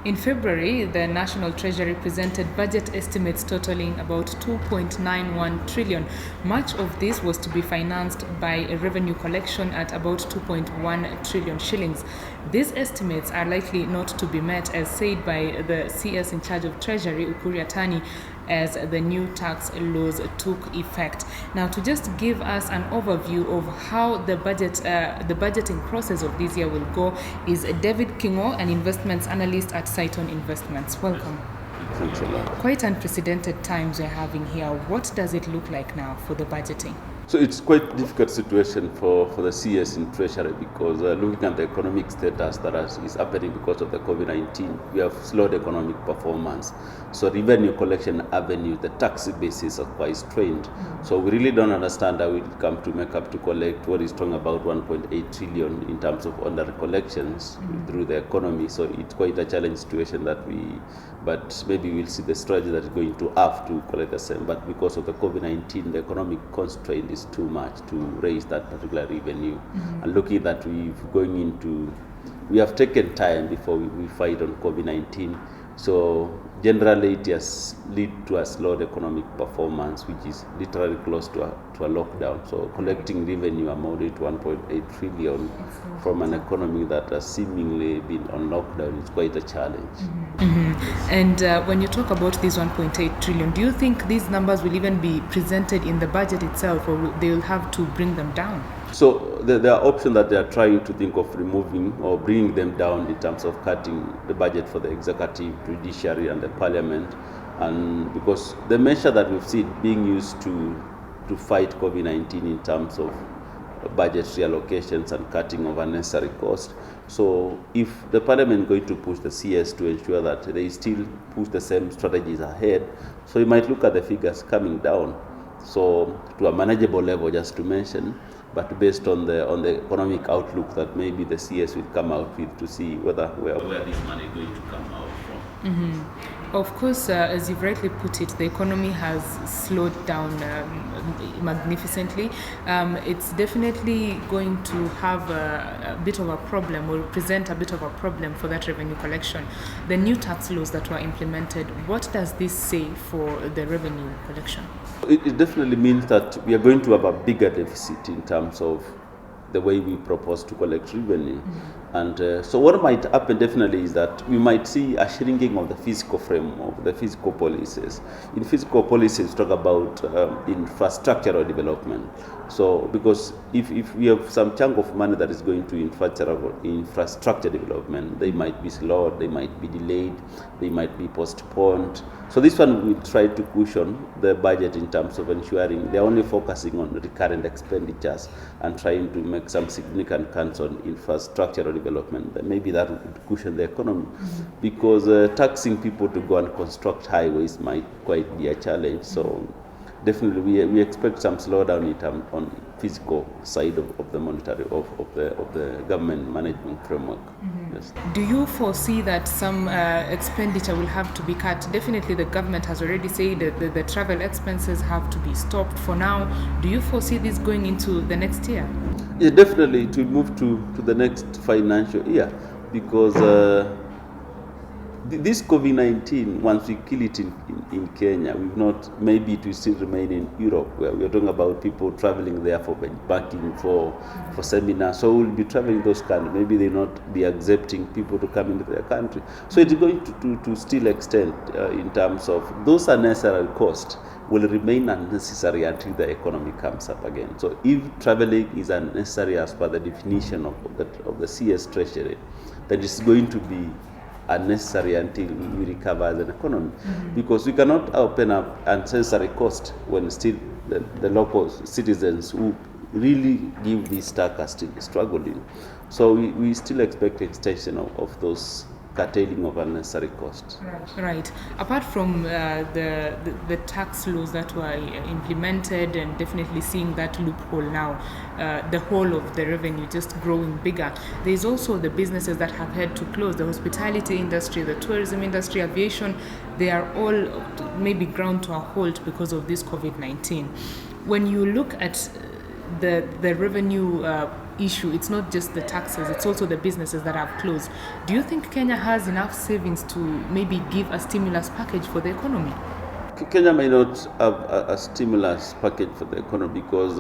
In February, the National Treasury presented budget estimates totaling about 2.91 trillion. Much of this was to be financed by a revenue collection at about 2.1 trillion shillings. These estimates are likely not to be met, as said by the CS in charge of Treasury, Ukur, Yattani, as the new tax laws took effect. Now, to just give us an overview of how the budgeting process of this year will go is David Kingo'o, an investments analyst at Cytonn Investments. Welcome. Thanks a lot. Quite unprecedented times we're having here. What does it look like now for the budgeting? So it's quite a difficult situation for the CS in Treasury because looking at the economic status that is happening because of the COVID-19, we have slowed economic performance. So revenue collection avenue, the tax bases are quite strained. So we really don't understand how it come to make up to collect what is talking about 1.8 trillion in terms of under collections through the economy. So it's quite a challenge situation but maybe we'll see the strategy that is going to have to collect the same. But because of the COVID-19, the economic constraint is too much to raise that particular revenue. And looking at that, we have taken time before we fight on COVID-19. So generally it has led to a slowed economic performance, which is literally close to a lockdown. So collecting revenue amounted to 1.8 trillion from an economy that has seemingly been on lockdown is quite a challenge. And when you talk about this 1.8 trillion, do you think these numbers will even be presented in the budget itself, or they will have to bring them down? So there are options that they are trying to think of removing or bringing them down in terms of cutting the budget for the executive, judiciary, and the parliament. And because the measure that we've seen being used to fight COVID-19 in terms of budget reallocations and cutting of unnecessary costs. So if the parliament is going to push the CS to ensure that they still push the same strategies ahead, so you might look at the figures coming down, so to a manageable level, just to mention, but based on the economic outlook that maybe the CS will come out with to see where this money is going to come out from. Of course, as you've rightly put it, the economy has slowed down magnificently. It's definitely going to have a bit of a problem, or present a bit of a problem for that revenue collection. The new tax laws that were implemented, what does this say for the revenue collection? It definitely means that we are going to have a bigger deficit in terms of the way we propose to collect revenue. And so what might happen definitely is that we might see a shrinking of the fiscal framework, the fiscal policies. In fiscal policies, talk about infrastructural development. So because if we have some chunk of money that is going to infrastructure development, they might be slowed, they might be delayed, they might be postponed. So this one will try to cushion the budget in terms of ensuring they're only focusing on recurrent expenditures and trying to make some significant cuts on infrastructural development. Maybe that would cushion the economy, because taxing people to go and construct highways might quite be a challenge. So definitely we expect some slowdown in terms on physical side of the monetary of the government management framework. Yes. Do you foresee that some expenditure will have to be cut? Definitely the government has already said that the travel expenses have to be stopped for now. Do you foresee this going into the next year? Yeah, definitely to move to the next financial year, because this COVID-19, once we kill it in Kenya, we've not, maybe it will still remain in Europe, where we're talking about people traveling there for banking, for seminars. So we'll be traveling those countries. Maybe they'll not be accepting people to come into their country. So it's going to still extend in terms of those unnecessary costs will remain unnecessary until the economy comes up again. So if traveling is unnecessary as per the definition of the CS Treasury, then it's going to be unnecessary until we recover as an economy, because we cannot open up unnecessary cost when still the local citizens who really give this tax are still struggling. So we still expect extension of those curtailing of unnecessary costs. Right. Apart from the tax laws that were implemented, and definitely seeing that loophole now, the whole of the revenue just growing bigger, there's also the businesses that have had to close. The hospitality industry, the tourism industry, aviation, they are all maybe ground to a halt because of this COVID-19. When you look at the revenue issue. It's not just the taxes, it's also the businesses that have closed. Do you think Kenya has enough savings to maybe give a stimulus package for the economy? Kenya may not have a stimulus package for the economy because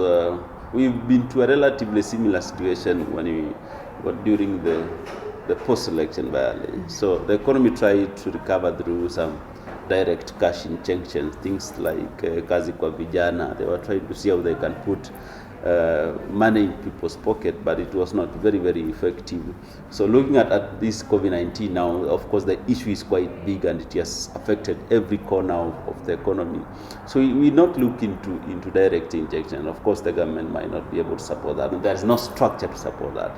we've been to a relatively similar situation during the post-election rally. So the economy tried to recover through some direct cash injections, things like kazi kwa vijana. They were trying to see how they can put money in people's pocket, but it was not very, very effective. So looking at this COVID-19 now, of course, the issue is quite big and it has affected every corner of the economy. So we not look into direct injection. Of course, the government might not be able to support that, and there is no structure to support that.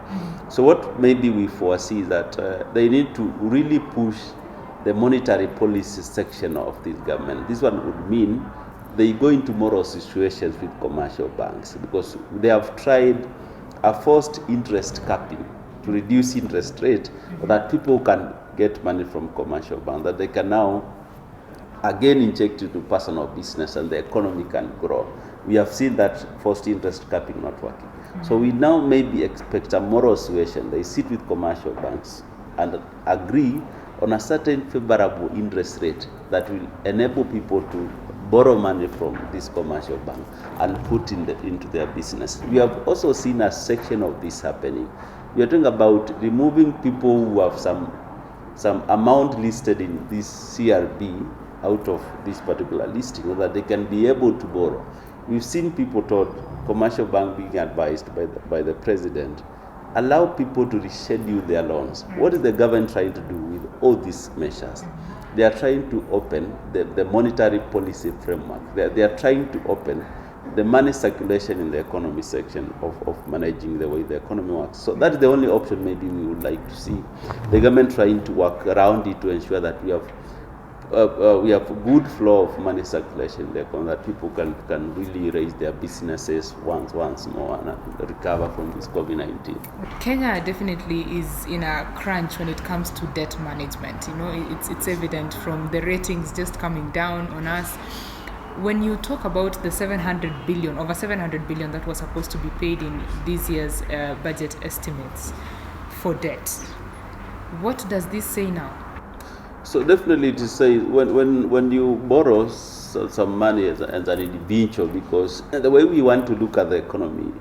So what maybe we foresee is that they need to really push the monetary policy section of this government. This one would mean they go into moral situations with commercial banks because they have tried a forced interest capping to reduce interest rate so that people can get money from commercial banks, that they can now again inject into personal business and the economy can grow. We have seen that forced interest capping not working. So we now maybe expect a moral situation. They sit with commercial banks and agree on a certain favorable interest rate that will enable people to borrow money from this commercial bank and put into their business. We have also seen a section of this happening. We are talking about removing people who have some amount listed in this CRB out of this particular listing so that they can be able to borrow. We've seen people told, commercial bank being advised by the president, allow people to reschedule their loans. What is the government trying to do with all these measures? They are trying to open the monetary policy framework. They are trying to open the money circulation in the economy section of managing the way the economy works. So that's the only option maybe we would like to see. The government trying to work around it to ensure that we have a good flow of money circulation in the economy, that people can really raise their businesses once more and recover from this COVID-19. Kenya definitely is in a crunch when it comes to debt management. You know, it's evident from the ratings just coming down on us. When you talk about the over 700 billion that was supposed to be paid in this year's budget estimates for debt, what does this say now? So definitely it is saying when you borrow some money as an individual, because the way we want to look at the economy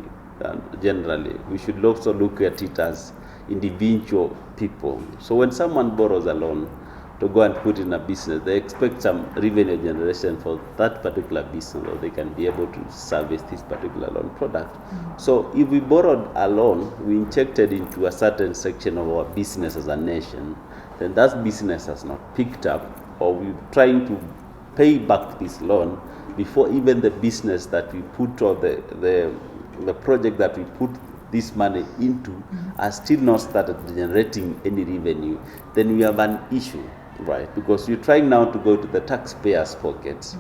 generally, we should also look at it as individual people. So when someone borrows a loan to go and put in a business, they expect some revenue generation for that particular business, or they can be able to service this particular loan product. So if we borrowed a loan, we injected into a certain section of our business as a nation, then that business has not picked up, or we're trying to pay back this loan before even the business that we put, or the project that we put this money into has still not started generating any revenue, then we have an issue, right? Because you're trying now to go to the taxpayers' pockets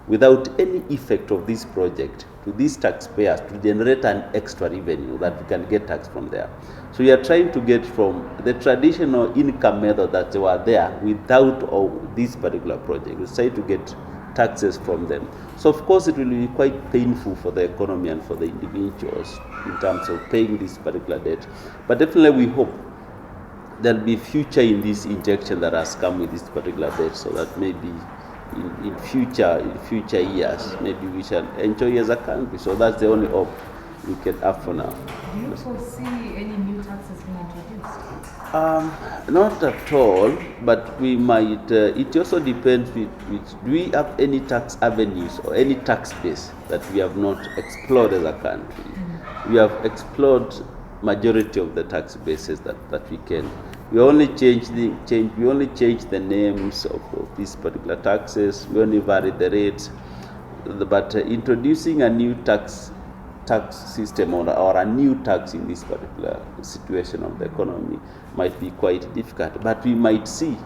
without any effect of this project to these taxpayers to generate an extra revenue that we can get tax from there. So we are trying to get from the traditional income method that they were there without this particular project. We try to get taxes from them. So of course it will be quite painful for the economy and for the individuals in terms of paying this particular debt. But definitely we hope there'll be future in this injection that has come with this particular debt, so that maybe in future years, maybe we shall enjoy as a country. So that's the only hope we can have for now. Do you foresee any new taxes being introduced? Not at all, but we might. It also depends do we have any tax avenues or any tax base that we have not explored as a country. We have explored majority of the tax bases that we can. We only change the names of these particular taxes. We only vary the rates. But introducing a new tax system or a new tax in this particular situation of the economy might be quite difficult. But we might see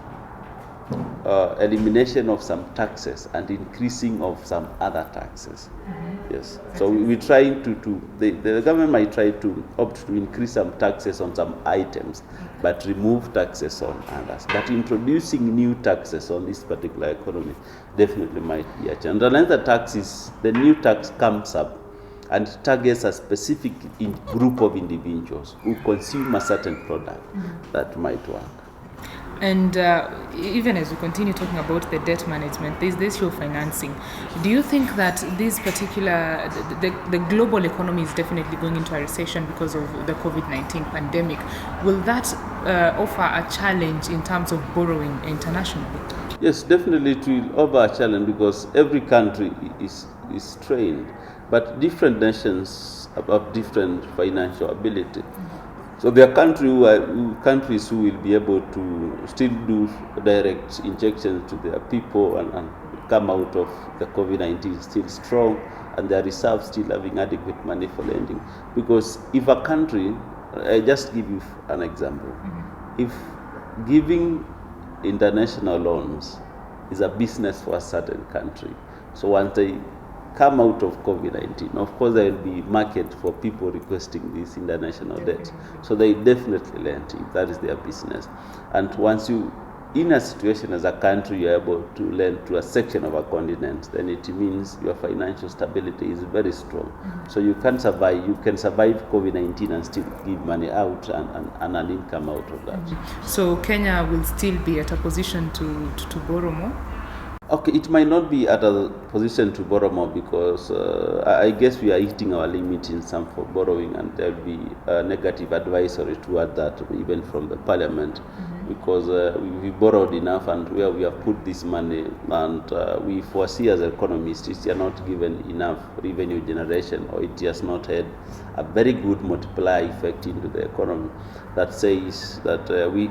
elimination of some taxes and increasing of some other taxes. Yes. So we're trying the government might try to opt to increase some taxes on some items, but remove taxes on others. But introducing new taxes on this particular economy definitely might be a challenge. Unless the new tax comes up and it targets a specific group of individuals who consume a certain product that might work. And even as we continue talking about the debt management, there's the issue of financing. Do you think that this particular, the global economy is definitely going into a recession because of the COVID-19 pandemic? Will that offer a challenge in terms of borrowing internationally? Yes, definitely it will offer a challenge because every country is strained, but different nations have different financial ability. So there are countries who will be able to still do direct injections to their people and come out of the COVID-19 still strong, and their reserves still having adequate money for lending. Because if a country, I just give you an example, if giving international loans is a business for a certain country, so once they come out of COVID-19, of course there will be market for people requesting this international debt. So they definitely lend if that is their business. And once you, in a situation as a country, you're able to lend to a section of a continent, then it means your financial stability is very strong. So you can survive COVID-19 and still give money out and an income out of that. So Kenya will still be at a position to borrow more? Okay, it might not be at a position to borrow more because I guess we are hitting our limit in some for borrowing, and there will be a negative advisory toward that, even from the parliament, because we borrowed enough, and where we have put this money, and we foresee as economists, it's not given enough revenue generation, or it has not had a very good multiplier effect into the economy. That says that we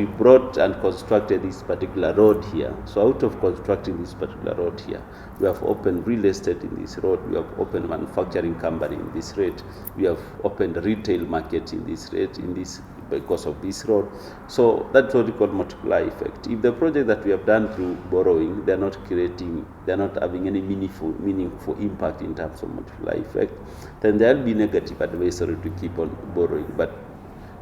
brought and constructed this particular road here. So out of constructing this particular road here, we have opened real estate in this road, we have opened manufacturing company in this rate, we have opened retail market in this rate, because of this road. So that's what we call multiplier effect. If the project that we have done through borrowing, they're not having any meaningful impact in terms of multiplier effect, then there will be negative advisory to keep on borrowing. But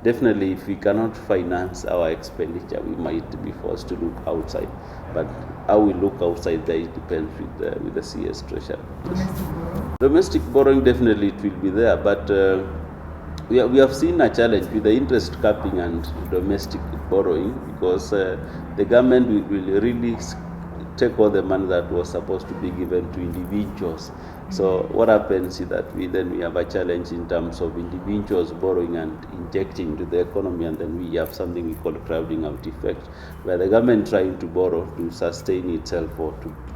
definitely, if we cannot finance our expenditure, we might be forced to look outside. But how we look outside, there it depends with the CS Treasury. Domestic borrowing, definitely it will be there, but we have seen a challenge with the interest capping and domestic borrowing, because the government will really take all the money that was supposed to be given to individuals. So what happens is that we have a challenge in terms of individuals borrowing and injecting into the economy, and then we have something we call crowding out effect, where the government trying to borrow to sustain itself or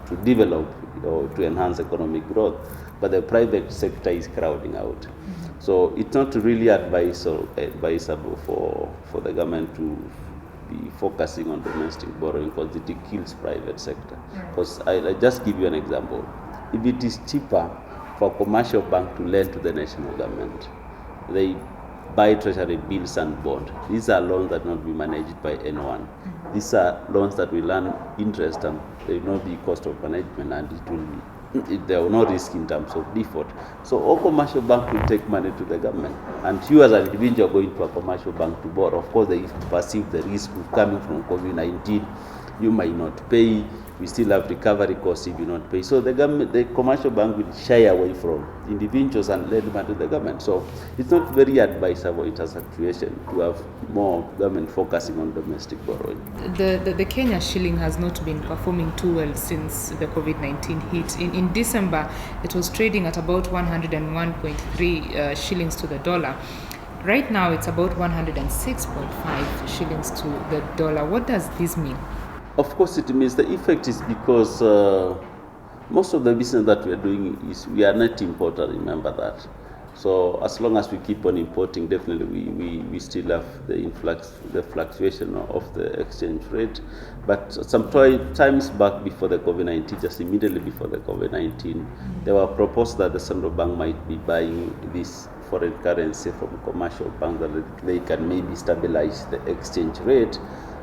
to develop or to enhance economic growth, but the private sector is crowding out. So it's not really advisable for the government to be focusing on domestic borrowing, because it kills private sector. Because I just give you an example. If it is cheaper for a commercial bank to lend to the national government, they buy treasury bills and bond. These are loans that will not be managed by anyone. These are loans that will earn interest, and there will not be cost of management, and there will no risk in terms of default. So all commercial bank will take money to the government, and you as an individual going to a commercial bank to borrow, of course they perceive the risk of coming from COVID-19. You might not pay. We still have recovery costs if you not pay. So the commercial bank will shy away from individuals and lend money to the government. So it's not very advisable in a situation to have more government focusing on domestic borrowing. The Kenya shilling has not been performing too well since the COVID-19 hit. In December, it was trading at about 101.3 shillings to the dollar. Right now, it's about 106.5 shillings to the dollar. What does this mean? Of course, it means the effect is because most of the business that we are doing is we are net importer. Remember that. So as long as we keep on importing, definitely we still have the fluctuation of the exchange rate. But some times back before the COVID-19, just immediately before the COVID-19, there were proposals that the central bank might be buying this foreign currency from commercial banks, that they can maybe stabilize the exchange rate.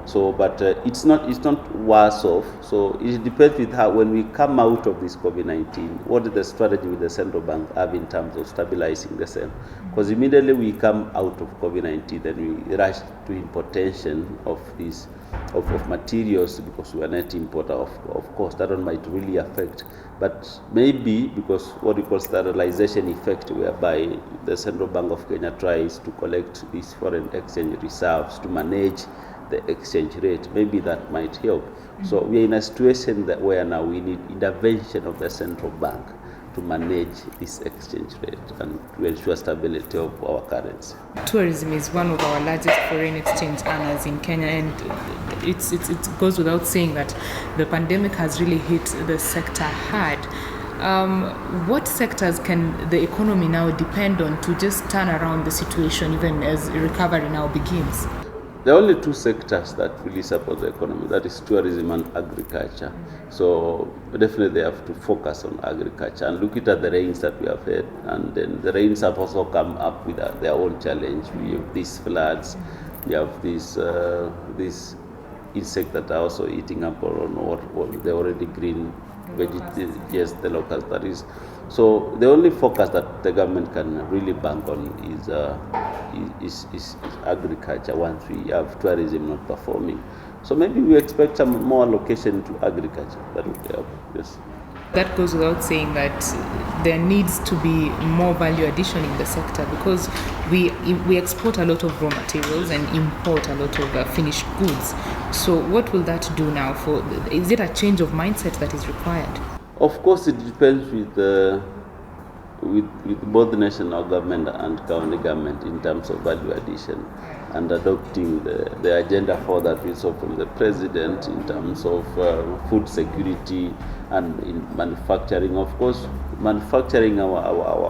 So, but it's not worse off. So it depends with how, when we come out of this COVID-19, what is the strategy with the central bank have in terms of stabilizing the same? Because immediately we come out of COVID-19, then we rush to importation of these of materials, because we are net importer, of course, that one might really affect. But maybe because what we call sterilization effect, whereby the Central Bank of Kenya tries to collect these foreign exchange reserves to manage the exchange rate, maybe that might help. So we are in a situation where now we need intervention of the central bank to manage this exchange rate and to ensure stability of our currency. Tourism is one of our largest foreign exchange earners in Kenya, and it goes without saying that the pandemic has really hit the sector hard. What sectors can the economy now depend on to just turn around the situation even as recovery now begins? There are only two sectors that really support the economy, that is tourism and agriculture. So definitely they have to focus on agriculture and look at the rains that we have had. And then the rains have also come up with their own challenge. We have these floods, we have these insects that are also eating up or the already green vegetables, yes, the locust, that is. So the only focus that the government can really bank on is agriculture once we have tourism not performing. So maybe we expect some more allocation to agriculture. That would help, yes. That goes without saying that there needs to be more value addition in the sector, because we export a lot of raw materials and import a lot of finished goods. So what will that do now? Is it a change of mindset that is required? Of course, it depends with both the national government and county government in terms of value addition and adopting the agenda for that, we saw from the president in terms of food security and in manufacturing. Of course, manufacturing our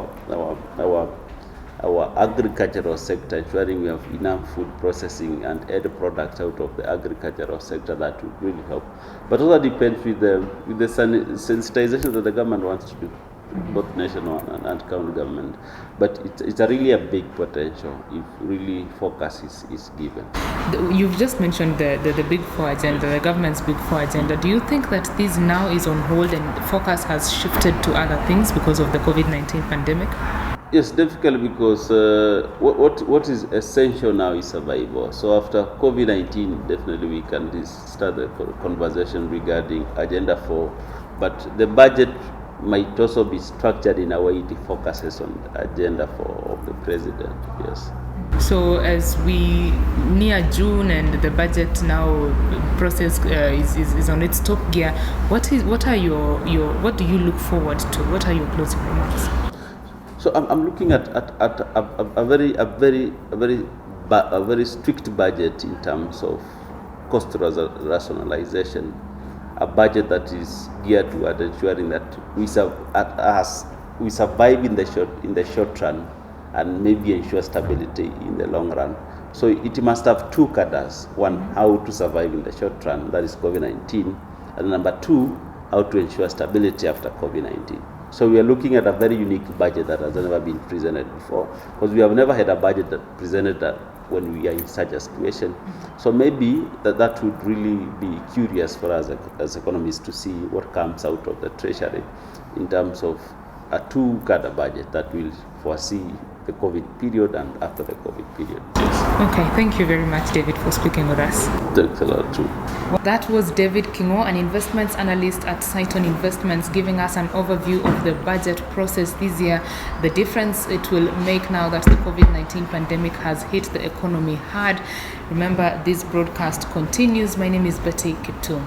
agricultural sector, ensuring we have enough food processing and end products out of the agricultural sector, that would really help. But also depends with the sensitization that the government wants to do, both national and county government. But it's really a big potential if really focus is given. You've just mentioned the Big Four agenda, the government's Big Four agenda. Do you think that this now is on hold and focus has shifted to other things because of the COVID-19 pandemic? Yes, definitely, because what is essential now is survival. So after COVID-19, definitely we can start the conversation regarding Agenda 4, but the budget might also be structured in a way it focuses on the Agenda 4 of the president, yes. So as we near June and the budget now process is on its top gear, what do you look forward to? What are your closing remarks? So I'm looking at a very strict budget in terms of cost rationalization, a budget that is geared toward ensuring that we survive in the short run and maybe ensure stability in the long run. So it must have two cadres: one, how to survive in the short run, that is COVID-19, and number two, how to ensure stability after COVID-19. So we are looking at a very unique budget that has never been presented before, because we have never had a budget that presented that when we are in such a situation. So maybe that would really be curious for us as economists to see what comes out of the Treasury in terms of a two-cadre budget that will foresee the COVID period and after the COVID period. Yes. Okay, thank you very much, David, for speaking with us. Thanks a lot, too. That was David Kingo'o, an investments analyst at Cytonn Investments, giving us an overview of the budget process this year, the difference it will make now that the COVID-19 pandemic has hit the economy hard. Remember, this broadcast continues. My name is Betty Kiptum.